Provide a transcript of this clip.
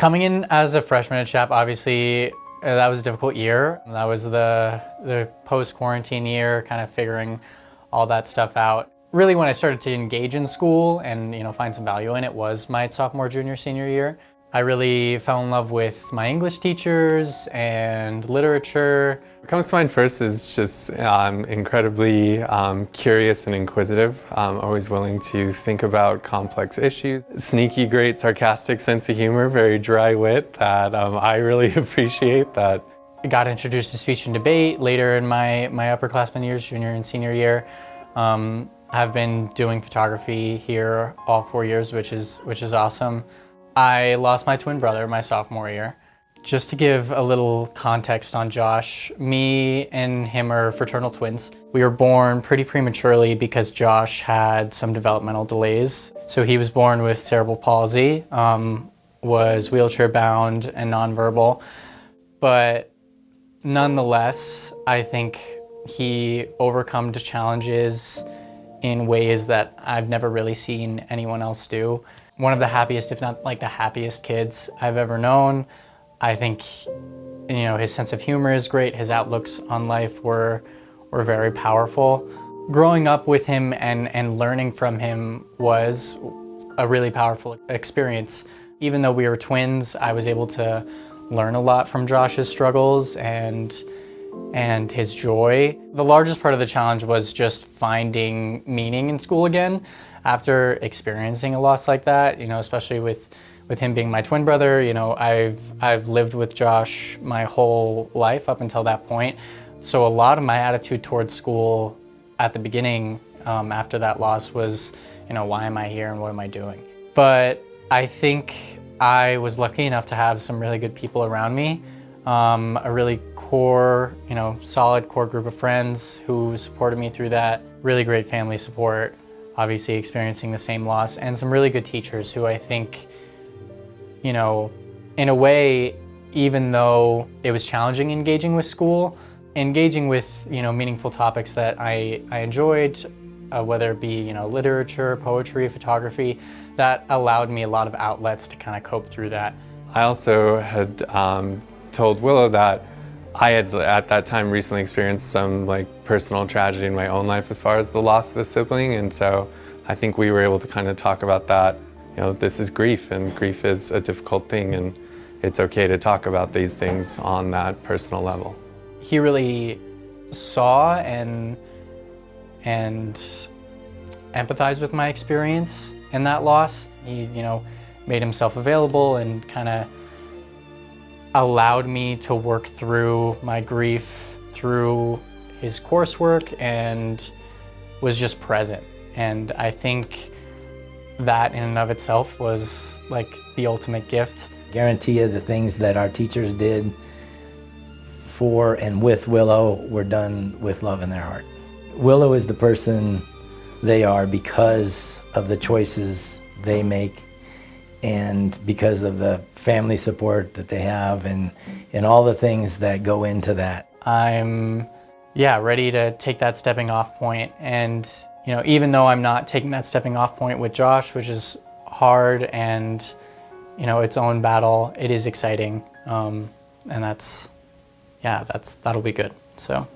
Coming in as a freshman at Chap, obviously that was a difficult year. That was the post-quarantine year, kind of figuring all that stuff out. Really, when I started to engage in school and find some value in it, was my sophomore, junior, senior year. I really fell in love with my English teachers and literature. What comes to mind first is just incredibly curious and inquisitive, always willing to think about complex issues. Sneaky, great, sarcastic sense of humor, very dry wit that I really appreciate that. I got introduced to speech and debate later in my upperclassmen years, junior and senior year. I've been doing photography here all 4 years, which is awesome. I lost my twin brother my sophomore year. Just to give a little context on Josh, me and him are fraternal twins. We were born pretty prematurely because Josh had some developmental delays. So he was born with cerebral palsy, was wheelchair bound and nonverbal. But nonetheless, I think he overcome the challenges in ways that I've never really seen anyone else do. One of the happiest, if not like the happiest kids I've ever known. I think, his sense of humor is great. His outlooks on life were very powerful. Growing up with him and learning from him was a really powerful experience. Even though we were twins, I was able to learn a lot from Josh's struggles and his joy. The largest part of the challenge was just finding meaning in school again after experiencing a loss like that, especially with him being my twin brother. I've lived with Josh my whole life up until that point. So a lot of my attitude towards school at the beginning after that loss was, why am I here and what am I doing? But I think I was lucky enough to have some really good people around me, a really core, solid core group of friends who supported me through that, really great family support, obviously experiencing the same loss, and some really good teachers who I think, in a way, even though it was challenging engaging with school, engaging with, meaningful topics that I enjoyed, whether it be, literature, poetry, photography, that allowed me a lot of outlets to kind of cope through that. I also had told Willow that I had at that time recently experienced some personal tragedy in my own life as far as the loss of a sibling, and so I think we were able to kind of talk about that. This is grief, and grief is a difficult thing, and it's okay to talk about these things on that personal level. He really saw and empathized with my experience in that loss. He, made himself available and kind of allowed me to work through my grief through his coursework and was just present. And I think that in and of itself was like the ultimate gift. Guarantee you the things that our teachers did for and with Willow were done with love in their heart. Willow is the person they are because of the choices they make and because of the family support that they have and all the things that go into that. I'm ready to take that stepping off point, and even though I'm not taking that stepping off point with Josh, which is hard and its own battle, it is exciting, and that'll be good. So.